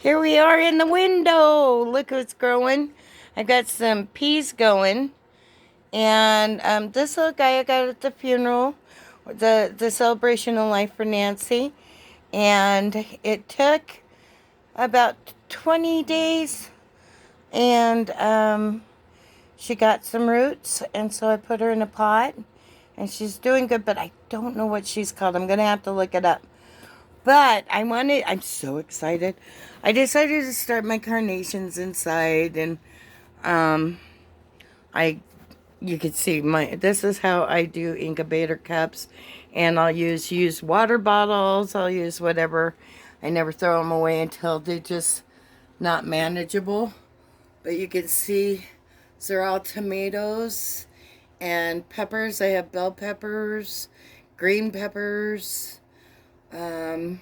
Here we are in the window. Look what's growing. I got some peas going. And this little guy I got at the funeral, the celebration of life for Nancy. And it took about 20 days. And she got some roots. And so I put her in a pot. And she's doing good, but I don't know what she's called. I'm going to have to look it up. But I'm so excited. I decided to start my carnations inside, and um, you can see this is how I do incubator cups, and I'll use water bottles. I'll use whatever. I never throw them away until they're just not manageable. But you can see they're all tomatoes and peppers. I have bell peppers, green peppers. Oh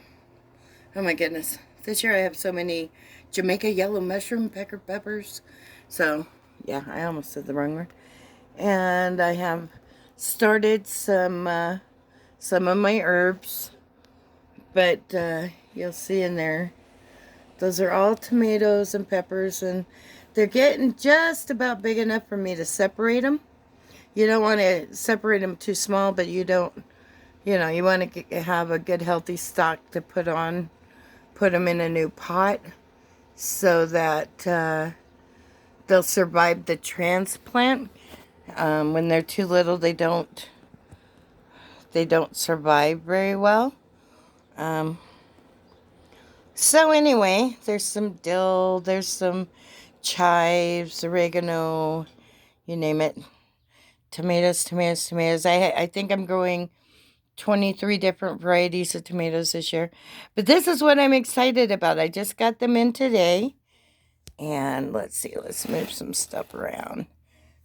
my goodness. This year I have so many Jamaica yellow mushroom peppers. So, yeah, I almost said the wrong word. And I have started some of my herbs. But you'll see in there, those are all tomatoes and peppers. And they're getting just about big enough for me to separate them. You don't want to separate them too small, but you don't, you want to have a good healthy stock to put them in a new pot so that they'll survive the transplant. When they're too little, they don't survive very well. So anyway, there's some dill, there's some chives, oregano, you name it. Tomatoes. I think I'm growing 23 different varieties of tomatoes this year. But this is what I'm excited about. I just got them in today. And let's see, let's move some stuff around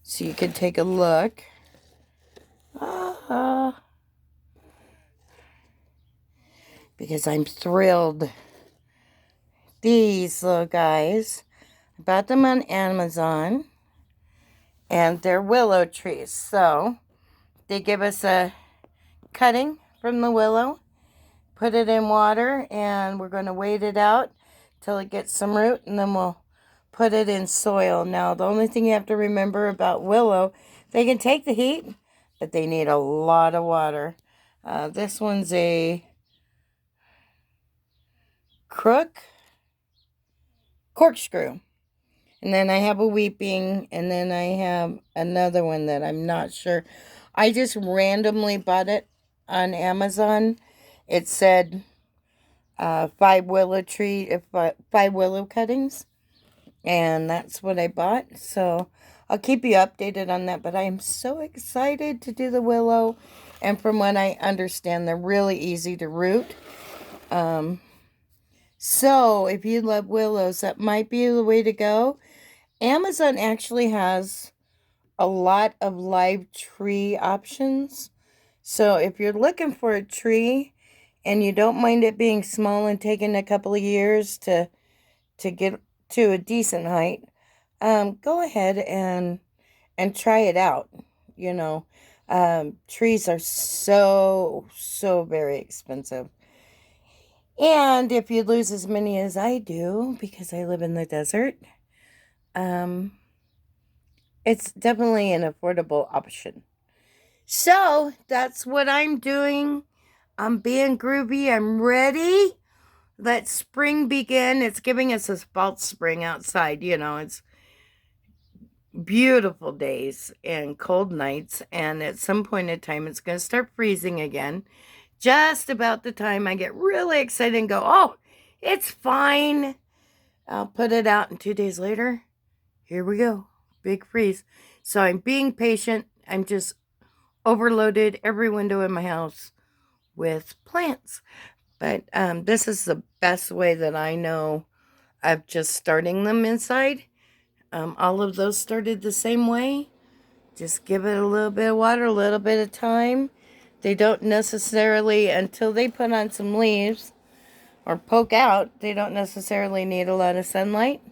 so you can take a look. Because I'm thrilled. These little guys, I bought them on Amazon. And they're willow trees. So they give us a cutting from the willow, put it in water, and we're going to wait it out till it gets some root, and then we'll put it in soil. Now, the only thing you have to remember about willow, they can take the heat, but they need a lot of water. This one's a corkscrew. And then I have a weeping, and then I have another one that I'm not sure. I just randomly bought it on Amazon. It said 5 willow cuttings, and that's what I bought. So I'll keep you updated on that. But I am so excited to do the willow, and from what I understand, they're really easy to root. So if you love willows, that might be the way to go. Amazon actually has a lot of live tree options. So if you're looking for a tree and you don't mind it being small and taking a couple of years to get to a decent height, go ahead and try it out. Trees are so very expensive. And if you lose as many as I do, because I live in the desert, it's definitely an affordable option. So that's what I'm doing. I'm being groovy. I'm ready. Let spring begin. It's giving us a false spring outside. It's beautiful days and cold nights. And at some point in time, it's going to start freezing again. Just about the time I get really excited and go, oh, it's fine. I'll put it out, and 2 days later, here we go. Big freeze. So I'm being patient. I'm just overloaded every window in my house with plants. But this is the best way that I know of just starting them inside. All of those started the same way. Just give it a little bit of water, a little bit of time. They don't necessarily, until they put on some leaves or poke out, they don't necessarily need a lot of sunlight.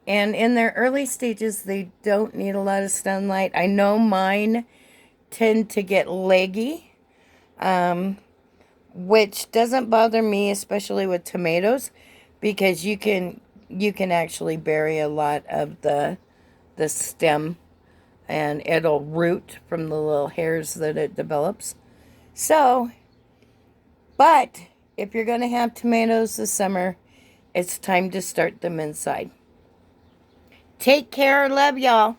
And in their early stages, they don't need a lot of sunlight. I know mine tend to get leggy, which doesn't bother me, especially with tomatoes, because you can actually bury a lot of the stem, and it'll root from the little hairs that it develops. So, but if you're going to have tomatoes this summer, it's time to start them inside. Take care. Love y'all.